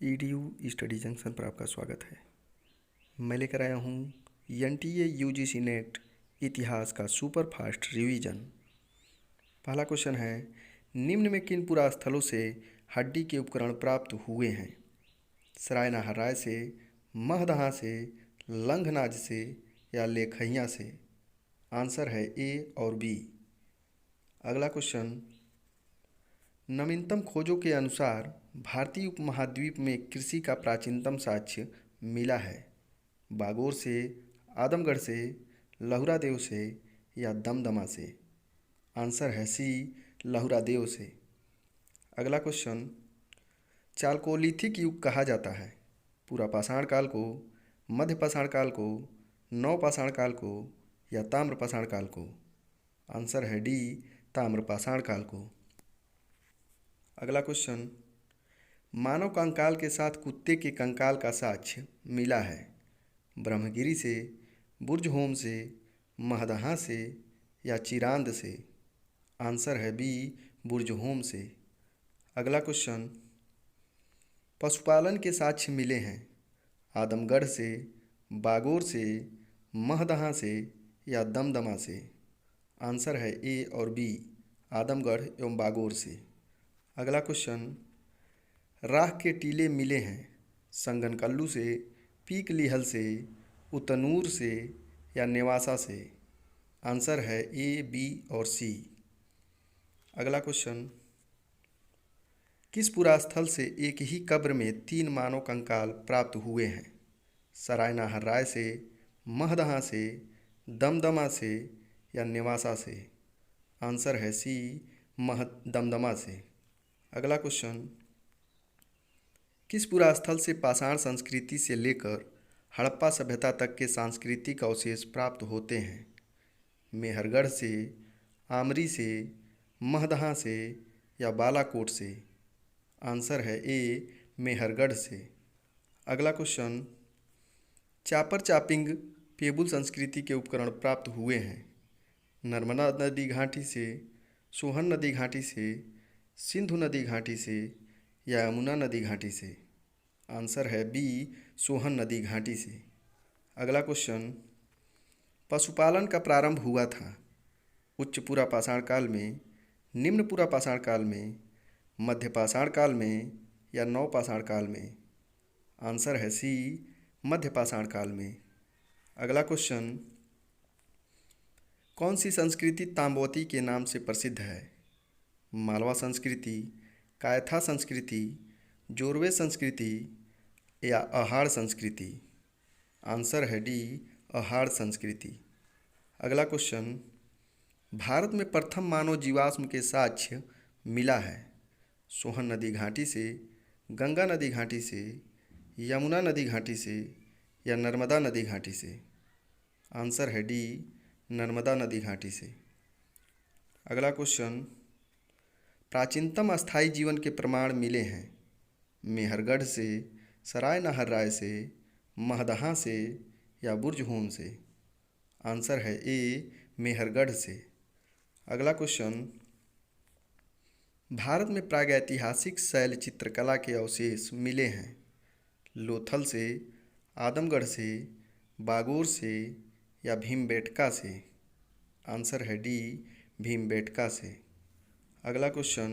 EDU study junction पर आपका स्वागत है। मैं लेकर आया हूँ NTA UGC नेट इतिहास का सुपर फास्ट रिवीजन। पहला क्वेश्चन है, निम्न में किन पुरास्थलों से हड्डी के उपकरण प्राप्त हुए हैं? सरायना हर्राय से, महदहा से, लंघनाज से या लेखैया से? आंसर है ए और बी। अगला क्वेश्चन, नवीनतम खोजों के अनुसार भारतीय उपमहाद्वीप में कृषि का प्राचीनतम साक्ष्य मिला है? बागोर से, आदमगढ़ से, लहुरा देव से या दमदमा से? आंसर है सी, लहुरा देव से। अगला क्वेश्चन, चालकोलिथिक युग कहा जाता है पूरा पाषाण काल को, मध्य पाषाण काल को, नव पाषाण काल को या ताम्र पाषाण काल को? आंसर है डी, ताम्र पाषाण काल को। अगला क्वेश्चन, मानव कंकाल के साथ कुत्ते के कंकाल का साक्ष्य मिला है? ब्रह्मगिरी से, बुर्जहोम से, महदहा से या चिरांद से? आंसर है बी, बुर्जहोम से। अगला क्वेश्चन, पशुपालन के साक्ष्य मिले हैं आदमगढ़ से, बागोर से, महदहा से या दमदमा से? आंसर है ए और बी, आदमगढ़ एवं बागोर से। अगला क्वेश्चन, राख के टीले मिले हैं संगनकल्लू से, पीक लिहल से, उतनूर से या नेवासा से? आंसर है ए, बी और सी। अगला क्वेश्चन, किस पुरास्थल से एक ही कब्र में 3 मानव कंकाल प्राप्त हुए हैं? सरायना हर्राय से, महदहा से, दमदमा से या नेवासा से? आंसर है सी, दमदमा से। अगला क्वेश्चन, किस पुरास्थल से पाषाण संस्कृति से लेकर हड़प्पा सभ्यता तक के सांस्कृतिक अवशेष प्राप्त होते हैं? मेहरगढ़ से, आमरी से, महदहा से या बालाकोट से? आंसर है ए, मेहरगढ़ से। अगला क्वेश्चन, चापर चापिंग पेबुल संस्कृति के उपकरण प्राप्त हुए हैं नर्मदा नदी घाटी से, सोहन नदी घाटी से, सिंधु नदी घाटी से या यमुना नदी घाटी से? आंसर है बी, सोहन नदी घाटी से। अगला क्वेश्चन, पशुपालन का प्रारंभ हुआ था उच्च पुरा पाषाण काल में, निम्न पुरा पाषाण काल में, मध्य पाषाण काल में या नव पाषाण काल में? आंसर है सी, मध्य पाषाण काल में। अगला क्वेश्चन, कौन सी संस्कृति ताम्बवती के नाम से प्रसिद्ध है? मालवा संस्कृति, कायथा संस्कृति, जोरवे संस्कृति या अहाड़ संस्कृति? आंसर है डी, अहाड़ संस्कृति। अगला क्वेश्चन, भारत में प्रथम मानव जीवाश्म के साक्ष्य मिला है सोहन नदी घाटी से, गंगा नदी घाटी से, यमुना नदी घाटी से या नर्मदा नदी घाटी से? आंसर है डी, नर्मदा नदी घाटी से। अगला क्वेश्चन, प्राचीनतम अस्थायी जीवन के प्रमाण मिले हैं मेहरगढ़ से, सरायना हर्राय से, महदहा से या बुर्जहोम से? आंसर है ए, मेहरगढ़ से। अगला क्वेश्चन, भारत में प्रागैतिहासिक शैल चित्रकला के अवशेष मिले हैं लोथल से, आदमगढ़ से, बागोर से या भीमबेटका से? आंसर है डी, भीमबेटका से। अगला क्वेश्चन,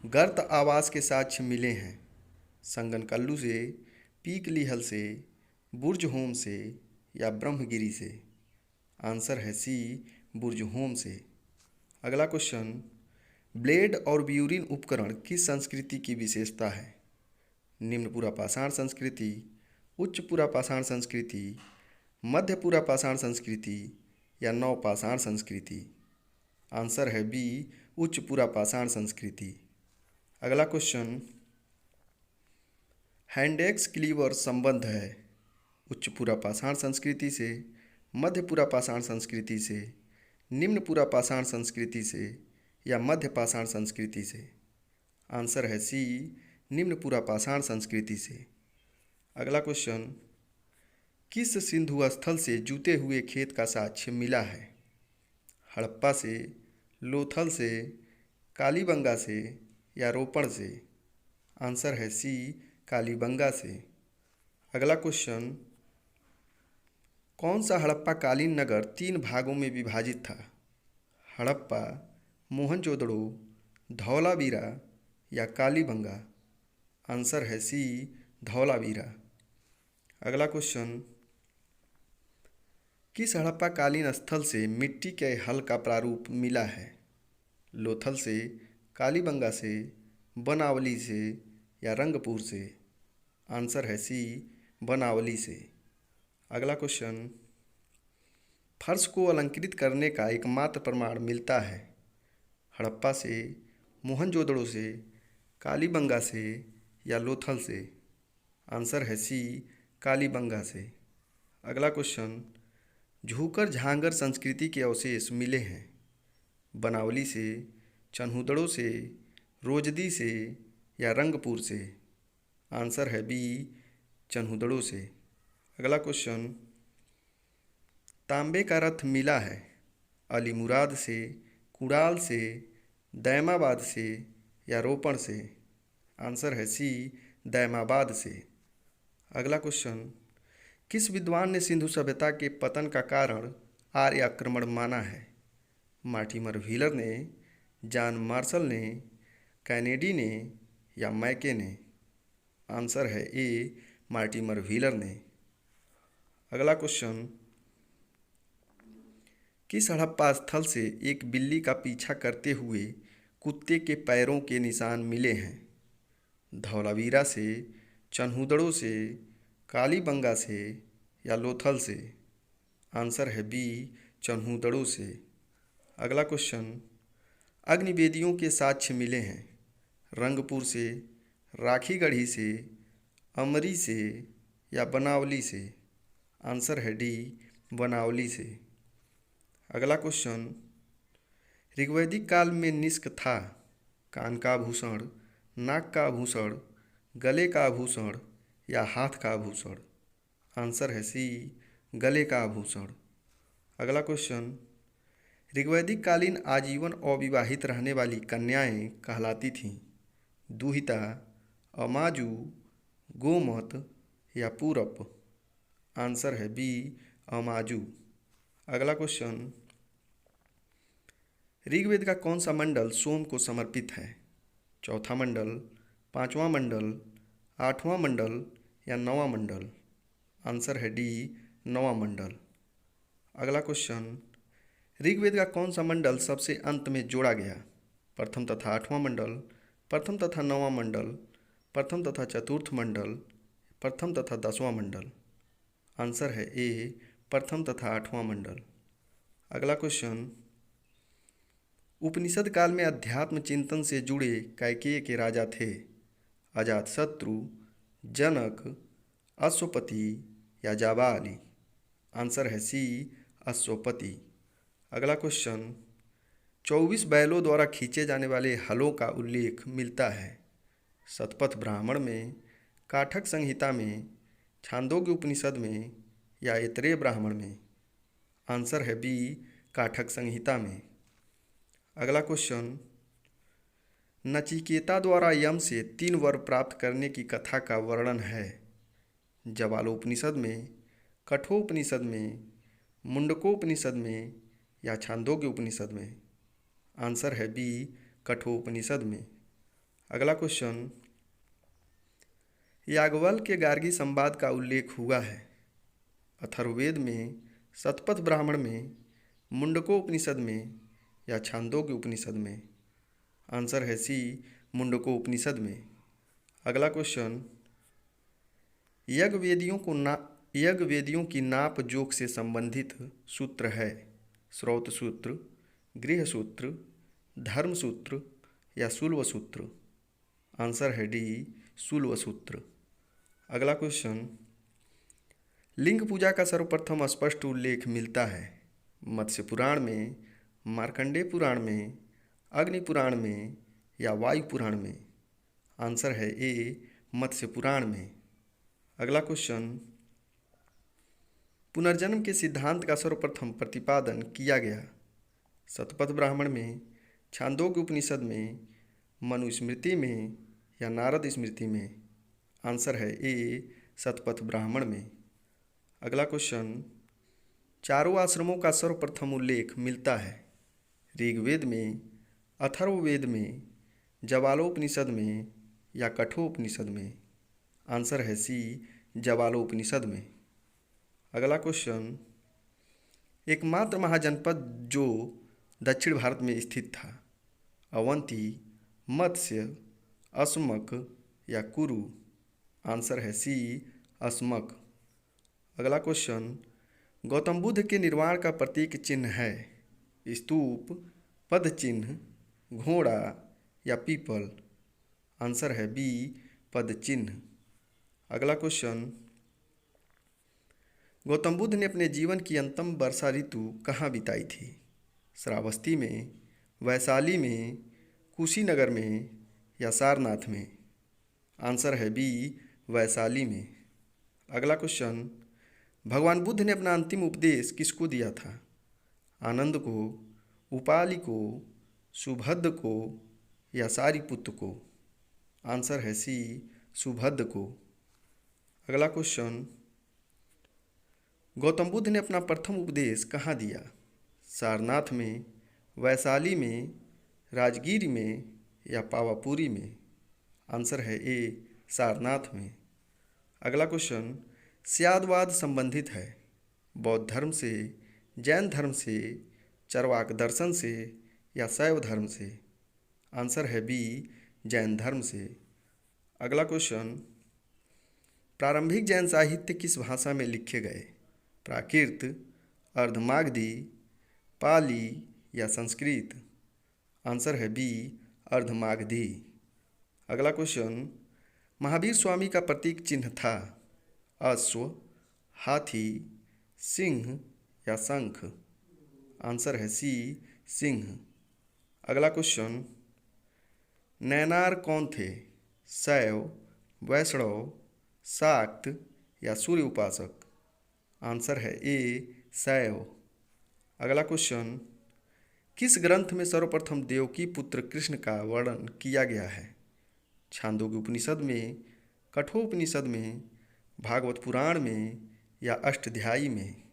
गर्त आवास के साक्ष्य मिले हैं संगनकल्लू से, पीक लिहल से, बुर्जहोम से या ब्रह्मगिरी से? आंसर है सी, बुर्जहोम से। अगला क्वेश्चन, ब्लेड और ब्यूरिन उपकरण किस संस्कृति की विशेषता है? निम्न पुरा पाषाण संस्कृति, उच्च पुरा पाषाण संस्कृति, मध्य पुरा पाषाण संस्कृति या नव पाषाण संस्कृति? आंसर है बी, उच्च पुरा पाषाण संस्कृति। अगला क्वेश्चन, हैंडेक्स क्लीवर संबंध है उच्च पुरा पाषाण संस्कृति से, मध्य पुरा पाषाण संस्कृति से, निम्न पुरा पाषाण संस्कृति से या मध्य पाषाण संस्कृति से? आंसर है सी, निम्न पुरा पाषाण संस्कृति से। अगला क्वेश्चन, किस सिंधु स्थल से जुते हुए खेत का साक्ष्य मिला है? हड़प्पा से, लोथल से, कालीबंगा से या रोपड़ से? आंसर है सी, कालीबंगा से। अगला क्वेश्चन, कौन सा हड़प्पाकालीन नगर 3 भागों में विभाजित था? हड़प्पा, मोहनजोदड़ो, धौलावीरा या कालीबंगा? आंसर है सी, धौलावीरा। अगला क्वेश्चन, किस हड़प्पाकालीन स्थल से मिट्टी के हल का प्रारूप मिला है? लोथल से, कालीबंगा से, बनावली से या रंगपुर से? आंसर है सी, बनावली से। अगला क्वेश्चन, फर्श को अलंकृत करने का एकमात्र प्रमाण मिलता है? हड़प्पा से, मोहनजोदड़ो से, कालीबंगा से या लोथल से? आंसर है सी, कालीबंगा से। अगला क्वेश्चन, झूकर झांगर संस्कृति के अवशेष मिले हैं? बनावली से, चन्हुदड़ो से, रोजदी से या रंगपुर से? आंसर है बी, चन्हुदड़ो से। अगला क्वेश्चन, तांबे का रथ मिला है? अलीमुराद से, कुड़ाल से, दैमाबाद से या रोपण से? आंसर है सी, दैमाबाद से। अगला क्वेश्चन, किस विद्वान ने सिंधु सभ्यता के पतन का कारण आर्य आक्रमण माना है? मार्टिमर व्हीलर ने, जॉन मार्शल ने, कैनेडी ने या मैके ने? आंसर है ए, मार्टिमर व्हीलर ने। अगला क्वेश्चन, किस हड़प्पा स्थल से एक बिल्ली का पीछा करते हुए कुत्ते के पैरों के निशान मिले हैं? धौलावीरा से, चन्हुदड़ो से, कालीबंगा से या लोथल से? आंसर है बी, चन्हुदड़ो से। अगला क्वेश्चन, अग्निवेदियों के साक्ष्य मिले हैं? रंगपुर से, राखीगढ़ी से, अमरी से या बनावली से? आंसर है डी, बनावली से। अगला क्वेश्चन, ऋग्वैदिक काल में निष्क था? कान का आभूषण, नाक का आभूषण, गले का आभूषण या हाथ का आभूषण? आंसर है सी, गले का आभूषण। अगला क्वेश्चन, ऋग्वैदिक कालीन आजीवन अविवाहित रहने वाली कन्याएं कहलाती थीं? दुहिता, अमाजू, गोमत या पूरप? आंसर है बी, अमाजू। अगला क्वेश्चन, ऋग्वेद का कौन सा मंडल सोम को समर्पित है? चौथा मंडल, पांचवा मंडल, आठवां मंडल या नवां मंडल? आंसर है डी, नवां मंडल। अगला क्वेश्चन, ऋग्वेद का कौन सा मंडल सबसे अंत में जोड़ा गया? प्रथम तथा आठवां मंडल, प्रथम तथा नवां मंडल, प्रथम तथा चतुर्थ मंडल, प्रथम तथा 10वां मंडल? आंसर है ए, प्रथम तथा 8वां मंडल। अगला क्वेश्चन, उपनिषद काल में अध्यात्म चिंतन से जुड़े कैकेय के राजा थे? अजातशत्रु, जनक, अश्वपति या जाबाली? आंसर है सी, अश्वपति। अगला क्वेश्चन, 24 बैलों द्वारा खींचे जाने वाले हलों का उल्लेख मिलता है? शतपथ ब्राह्मण में, काठक संहिता में, छांदोग्य उपनिषद में या ऐतरेय ब्राह्मण में? आंसर है बी, काठक संहिता में। अगला क्वेश्चन, नचिकेता द्वारा यम से 3 वर प्राप्त करने की कथा का वर्णन है? जवालोपनिषद में, कठोपनिषद में, मुंडकोपनिषद में या छांदोग्य उपनिषद में? आंसर है बी, कठोपनिषद में। अगला क्वेश्चन, याज्ञवल्क्य के गार्गी संवाद का उल्लेख हुआ है? अथर्ववेद में, शतपथ ब्राह्मण में, मुंडकोपनिषद में या छांदोग्य उपनिषद में? आंसर है सी, मुंडकोपनिषद में। अगला क्वेश्चन, यज्ञवेदियों की नाप जोख से संबंधित सूत्र है? श्रौत सूत्र, गृह सूत्र, धर्म सूत्र या शूल्व सूत्र? आंसर है डी, शूल्व सूत्र। अगला क्वेश्चन, लिंग पूजा का सर्वप्रथम स्पष्ट उल्लेख मिलता है? मत्स्य पुराण में, मार्कंडेय पुराण में, अग्नि पुराण में या वायु पुराण में? आंसर है ए, मत्स्य पुराण में। अगला क्वेश्चन, पुनर्जन्म के सिद्धांत का सर्वप्रथम प्रतिपादन किया गया? शतपथ ब्राह्मण में, छांदोग्य उपनिषद में, मनुस्मृति में या नारद स्मृति में? आंसर है ए शतपथ ब्राह्मण में। अगला क्वेश्चन, चारों आश्रमों का सर्वप्रथम उल्लेख मिलता है ऋग्वेद में, अथर्ववेद में, जवालोपनिषद में या कठोपनिषद में। आंसर है सी जवालोपनिषद में। अगला क्वेश्चन, एकमात्र महाजनपद जो दक्षिण भारत में स्थित था, अवंती, मत्स्य, अस्मक या कुरु। आंसर है सी अस्मक। अगला क्वेश्चन, गौतम बुद्ध के निर्वाण का प्रतीक चिन्ह है स्तूप, पद चिन्ह, घोड़ा या पीपल। आंसर है बी पद चिन्ह। अगला क्वेश्चन, गौतम बुद्ध ने अपने जीवन की अंतिम वर्षा ऋतु कहाँ बिताई थी? श्रावस्ती में, वैशाली में, कुशीनगर में या सारनाथ में। आंसर है बी वैशाली में। अगला क्वेश्चन, भगवान बुद्ध ने अपना अंतिम उपदेश किसको दिया था? आनंद को, उपालि को, सुभद्द को या सारिपुत्र को। आंसर है सी सुभद्द को। अगला क्वेश्चन, गौतम बुद्ध ने अपना प्रथम उपदेश कहाँ दिया? सारनाथ में, वैशाली में, राजगीर में या पावापुरी में। आंसर है ए सारनाथ में। अगला क्वेश्चन, स्यादवाद संबंधित है बौद्ध धर्म से, जैन धर्म से, चरवाक दर्शन से या शैव धर्म से। आंसर है बी जैन धर्म से। अगला क्वेश्चन, प्रारंभिक जैन साहित्य किस भाषा में लिखे गए? प्राकृत, अर्धमागधी, पाली या संस्कृत। आंसर है बी अर्धमागधी। अगला क्वेश्चन, महावीर स्वामी का प्रतीक चिन्ह था अश्व, हाथी, सिंह या शंख। आंसर है सी सिंह। अगला क्वेश्चन, नैनार कौन थे? शैव, वैष्णव, शाक्त या सूर्य उपासक। आंसर है ए शैव। अगला क्वेश्चन, किस ग्रंथ में सर्वप्रथम देवकी पुत्र कृष्ण का वर्णन किया गया है? छांदोग्य उपनिषद में, कठोपनिषद में, भागवत पुराण में या अष्टाध्यायी में।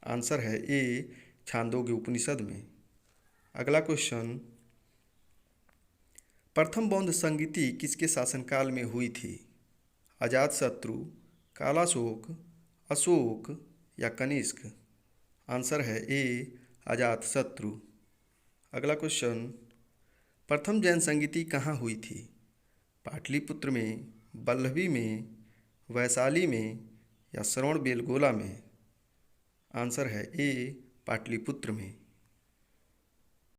आंसर है ए छांदोग्य उपनिषद में। अगला क्वेश्चन, प्रथम बौद्ध संगीति किसके शासनकाल में हुई थी? अजातशत्रु, कालाशोक, अशोक या कनिष्क। आंसर है ए अजातशत्रु। अगला क्वेश्चन, प्रथम जैन संगीति कहाँ हुई थी? पाटलिपुत्र में, वल्लभी में, वैशाली में या श्रवणबेलगोला में। आंसर है ए पाटलिपुत्र में।